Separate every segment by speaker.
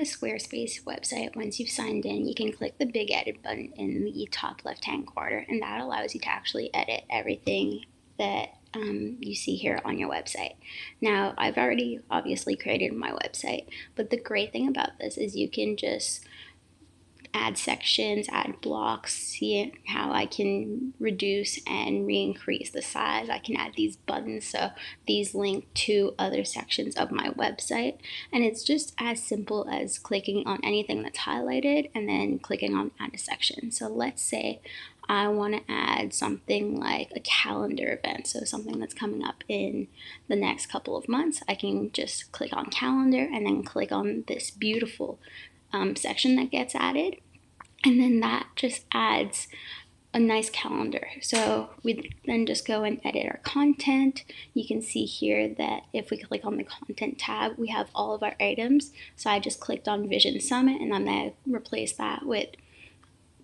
Speaker 1: Squarespace website, once you've signed in, you can click the big edit button in the top left-hand corner, and that allows you to actually edit everything that you see here on your website. Now, I've already obviously created my website, but the great thing about this is you can just add sections, add blocks, see how I can reduce and re-increase the size. I can add these buttons, so these link to other sections of my website. And it's just as simple as clicking on anything that's highlighted and then clicking on add a section. So let's say I want to add something like a calendar event, so something that's coming up in the next couple of months. I can just click on calendar and then click on this beautiful section that gets added, and then that just adds a nice calendar. So we then just go and edit our content. You can see here that if we click on the content tab, we have all of our items. So I just clicked on Vision Summit, and I'm going to replace that with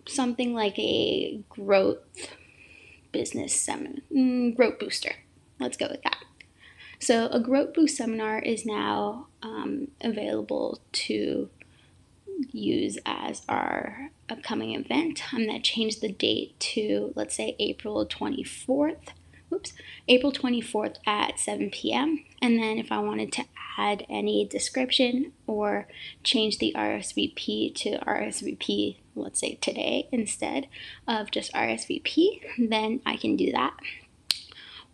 Speaker 1: something like a growth business seminar, growth booster. Let's go with that. So a growth boost seminar is now available to use as our upcoming event. I'm going to change the date to, let's say, April 24th at 7 p.m. And then if I wanted to add any description or change the RSVP to RSVP, let's say today instead of just RSVP, then I can do that.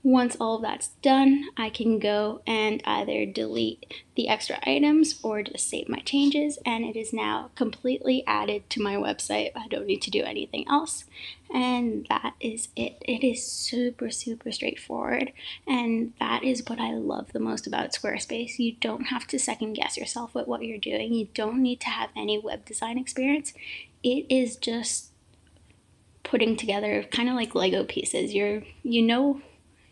Speaker 1: Once all of that's done, I can go and either delete the extra items or just save my changes, and it is now completely added to my website. I don't need to do anything else, and that is it. It is super straightforward, and that is what I love the most about Squarespace. You don't have to second guess yourself with what you're doing. You don't need to have any web design experience. It is just putting together kind of like Lego pieces.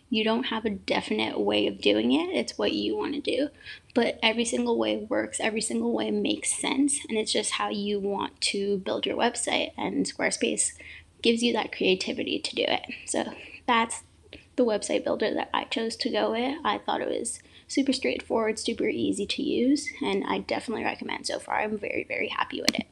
Speaker 1: You don't have a definite way of doing it. It's what you want to do. But every single way works. Every single way makes sense. And it's just how you want to build your website. And Squarespace gives you that creativity to do it. So that's the website builder that I chose to go with. I thought it was super straightforward, super easy to use. And I definitely recommend so far. I'm very happy with it.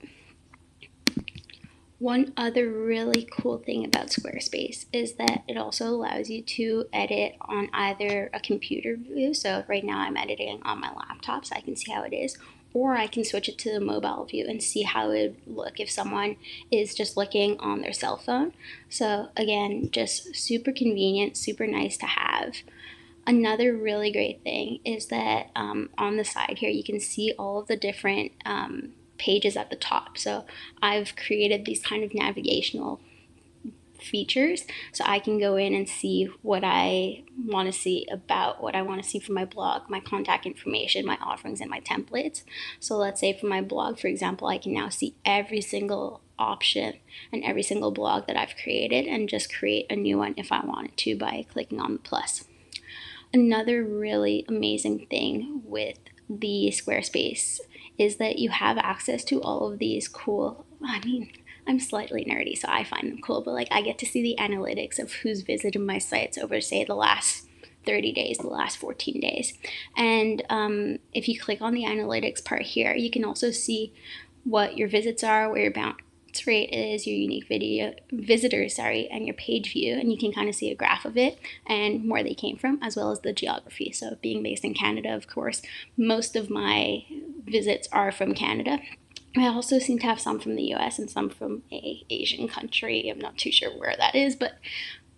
Speaker 1: One other really cool thing about Squarespace is that it also allows you to edit on either a computer view. So right now I'm editing on my laptop so I can see how it is, or I can switch it to the mobile view and see how it would look if someone is just looking on their cell phone. So again, just super convenient, super nice to have. Another really great thing is that on the side here you can see all of the different pages at the top. So I've created these kind of navigational features so I can go in and see what I want to see about what I want to see from my blog, my contact information, my offerings, and my templates. So let's say for my blog, for example, I can now see every single option and every single blog that I've created and just create a new one if I wanted to by clicking on the plus. Another really amazing thing with the Squarespace is that you have access to all of these cool, I'm slightly nerdy, so I find them cool, but like I get to see the analytics of who's visited my sites over, say, the last 30 days, the last 14 days. And if you click on the analytics part here, you can also see what your visits are, where your bounce rate is, your unique visitors, and your page view, and you can kind of see a graph of it and where they came from, as well as the geography. So being based in Canada, of course, most of my visits are from Canada. I also seem to have some from the US and some from a Asian country. I'm not too sure where that is, but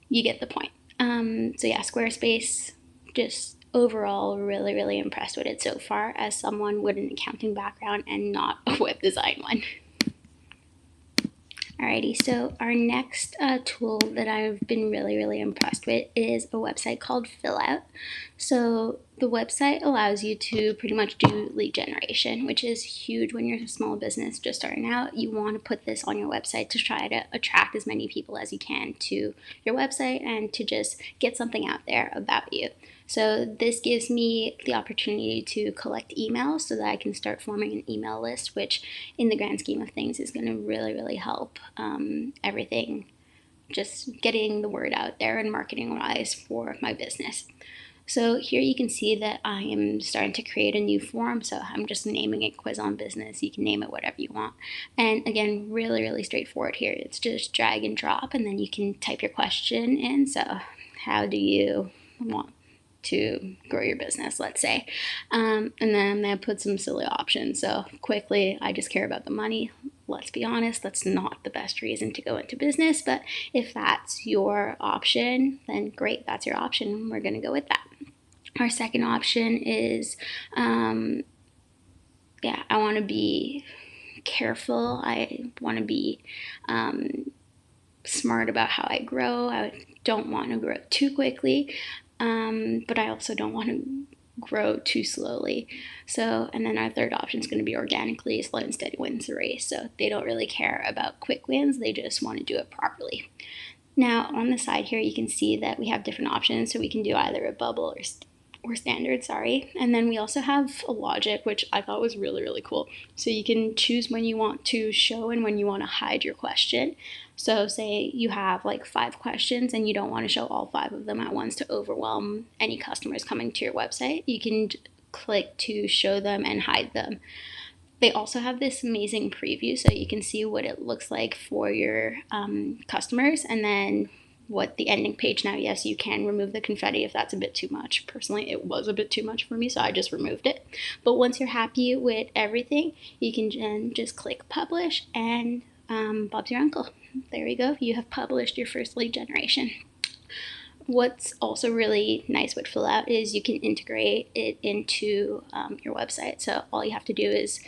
Speaker 1: you get the point. So yeah, Squarespace, just overall really impressed with it so far as someone with an accounting background and not a web design one. Alrighty, so our next tool that I've been really impressed with is a website called Fill Out. So the website allows you to pretty much do lead generation, which is huge when you're a small business just starting out. You want to put this on your website to try to attract as many people as you can to your website and to just get something out there about you. So this gives me the opportunity to collect emails so that I can start forming an email list, which in the grand scheme of things is going to really help everything, just getting the word out there and marketing wise for my business. So here you can see that I am starting to create a new form. So I'm just naming it Quiz on Business. You can name it whatever you want. And again, really, really straightforward here. It's just drag and drop, and then you can type your question in. So how do you want to grow your business, let's say. And then I put some silly options. So quickly, I just care about the money. Let's be honest, that's not the best reason to go into business, but if that's your option, then great, that's your option. We're going to go with that. Our second option is, I want to be careful. I want to be smart about how I grow. I don't want to grow too quickly, but I also don't want to grow too slowly. So, and then our third option is going to be organically. Slow and steady wins the race. So they don't really care about quick wins. They just want to do it properly. Now on the side here, you can see that we have different options. So we can do either a bubble or standard, and then we also have a logic, which I thought was really, really cool. So you can choose when you want to show and when you want to hide your question. So say you have like 5 questions and you don't want to show all 5 of them at once to overwhelm any customers coming to your website. You can click to show them and hide them. They also have this amazing preview, so you can see what it looks like for your customers, and then what the ending page. Now, yes, you can remove the confetti if that's a bit too much. Personally, it was a bit too much for me, so I just removed it. But once you're happy with everything, you can just click publish, and Bob's your uncle. There you go. You have published your first lead generation. What's also really nice with Fill Out is you can integrate it into your website. So all you have to do is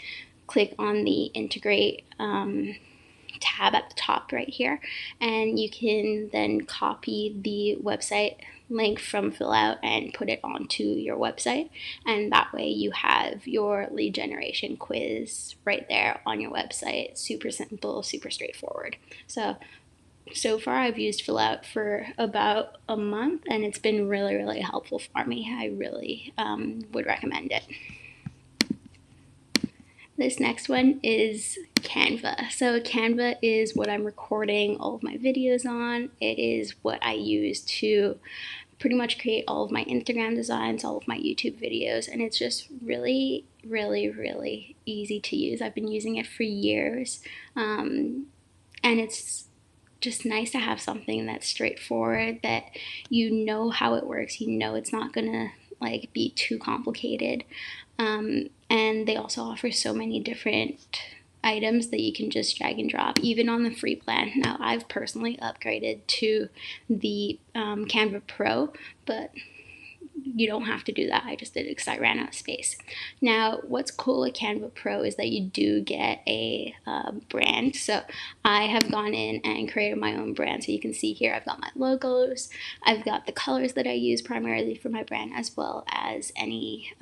Speaker 1: click on the integrate tab at the top right here, and you can then copy the website link from Fill Out and put it onto your website, and that way you have your lead generation quiz right there on your website. Super simple, super straightforward. So far I've used Fill Out for about a month, and it's been really, really helpful for me. I really would recommend it. This next one is Canva. So Canva is what I'm recording all of my videos on. It is what I use to pretty much create all of my Instagram designs, all of my YouTube videos, and it's just really, really, really easy to use. I've been using it for years, and it's just nice to have something that's straightforward, that you know how it works, you know it's not gonna like be too complicated. And they also offer so many different items that you can just drag and drop, even on the free plan. Now, I've personally upgraded to the Canva Pro, but you don't have to do that. I just did it because I ran out of space. Now, what's cool at Canva Pro is that you do get a brand. So I have gone in and created my own brand. So you can see here I've got my logos, I've got the colors that I use primarily for my brand, as well as any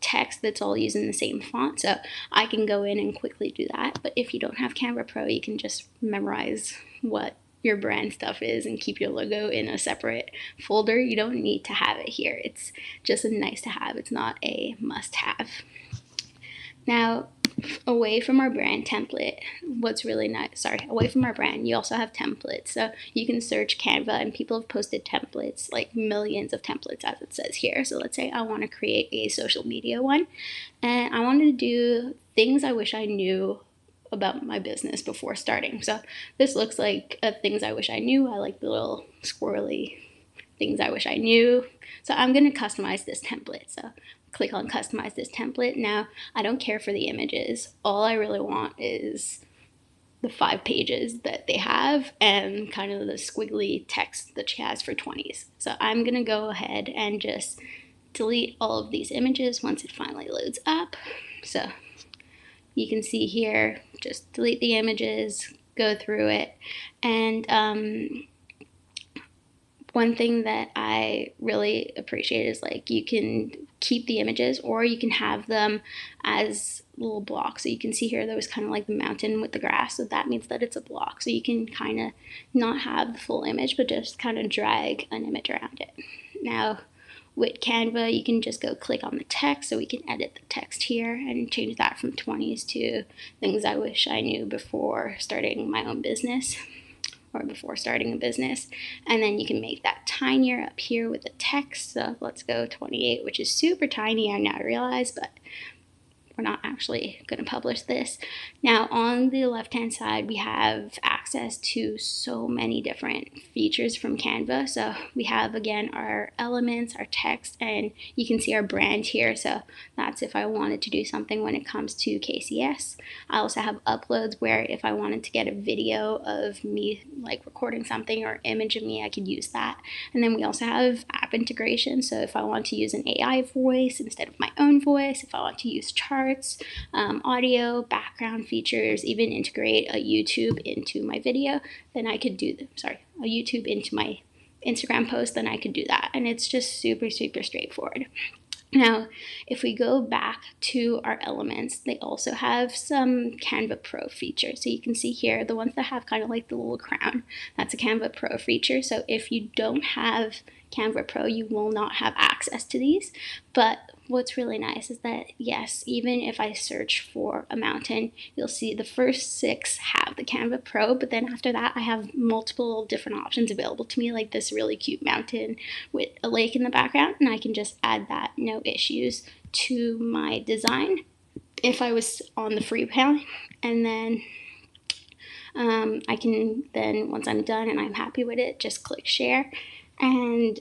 Speaker 1: text that's all using the same font. So I can go in and quickly do that. But if you don't have Canva Pro, you can just memorize what your brand stuff is and keep your logo in a separate folder. You don't need to have it here. It's just a nice to have. It's not a must have. Now, away from our brand template, what's really nice, away from our brand, you also have templates. So you can search Canva, and people have posted templates, like millions of templates, as it says here. So let's say I want to create a social media one, and I wanted to do things I wish I knew about my business before starting. So this looks like things I wish I knew. I like the little squirrely things I wish I knew. So I'm going to customize this template. So click on customize this template. Now, I don't care for the images. All I really want is the 5 pages that they have and kind of the squiggly text that she has for 20s. So I'm going to go ahead and just delete all of these images once it finally loads up. So you can see here, just delete the images, go through it. And one thing that I really appreciate is like you can keep the images, or you can have them as little blocks. So you can see here there was kind of like the mountain with the grass, so that means that it's a block. So you can kind of not have the full image, but just kind of drag an image around it. Now, with Canva, you can just go click on the text, so we can edit the text here and change that from 20s to things I wish I knew before starting my own business. or before starting a business. And then you can make that tinier up here with the text. So let's go 28, which is super tiny, I now realize, but we're not actually going to publish this. Now on the left hand side, we have access to so many different features from Canva. So we have, again, our elements, our text, and you can see our brand here. So that's if I wanted to do something when it comes to KCS. I also have uploads where if I wanted to get a video of me like recording something or image of me, I could use that. And then we also have app integration. So if I want to use an AI voice instead of my own voice, if I want to use charts, audio, background features, even integrate a YouTube into my video, then I could do a YouTube into my Instagram post, then I could do that. And it's just super, super straightforward. Now, if we go back to our elements, they also have some Canva Pro features. So you can see here, the ones that have kind of like the little crown, that's a Canva Pro feature. So if you don't have Canva Pro, you will not have access to these. But what's really nice is that, yes, even if I search for a mountain, you'll see the first 6 have the Canva Pro, but then after that, I have multiple different options available to me, like this really cute mountain with a lake in the background, and I can just add that, no issues, to my design if I was on the free plan. And then I can then, once I'm done and I'm happy with it, just click share and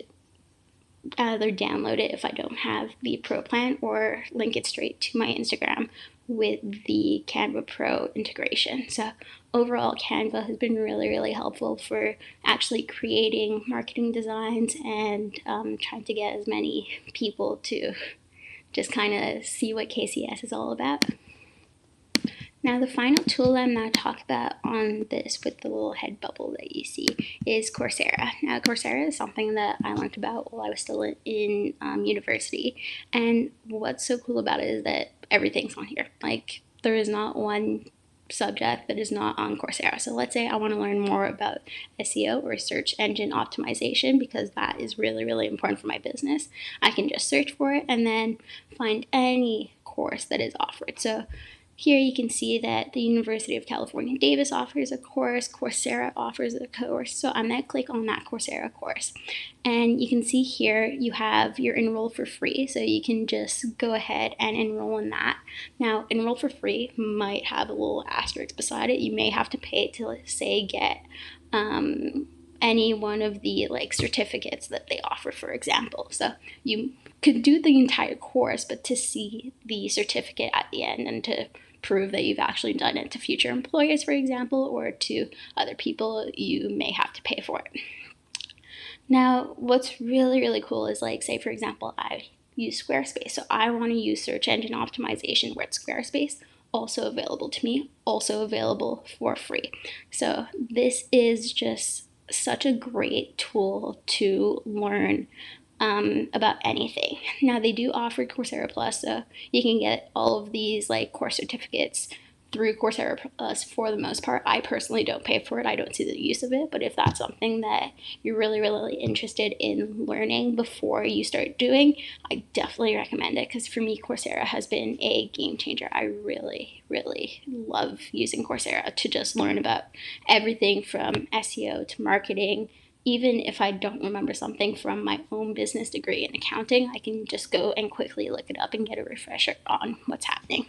Speaker 1: either download it if I don't have the Pro plan or link it straight to my Instagram with the Canva Pro integration. So overall, Canva has been really, really helpful for actually creating marketing designs and trying to get as many people to just kind of see what KCS is all about. Now the final tool I'm going to talk about on this with the little head bubble that you see is Coursera. Now Coursera is something that I learned about while I was still in university, and what's so cool about it is that everything's on here. Like, there is not one subject that is not on Coursera. So let's say I want to learn more about SEO or search engine optimization, because that is really, really important for my business. I can just search for it and then find any course that is offered. So here you can see that the University of California, Davis offers a course, Coursera offers a course, so I'm going to click on that Coursera course. And you can see here you have your enroll for free, so you can just go ahead and enroll in that. Now, enroll for free might have a little asterisk beside it. You may have to pay to, say, get any one of the like certificates that they offer, for example. So you could do the entire course, but to see the certificate at the end and to prove that you've actually done it to future employers, for example, or to other people, you may have to pay for it. Now, what's really, really cool is, like, say, for example, I use Squarespace. So I want to use search engine optimization with Squarespace, also available to me, also available for free. So this is just such a great tool to learn about anything. Now, they do offer Coursera Plus, so you can get all of these like course certificates through Coursera Plus for the most part. I personally don't pay for it. I don't see the use of it, but if that's something that you're really, really interested in learning before you start doing, I definitely recommend it, because for me, Coursera has been a game changer. I really, really love using Coursera to just learn about everything from SEO to marketing. Even if I don't remember something from my own business degree in accounting, I can just go and quickly look it up and get a refresher on what's happening.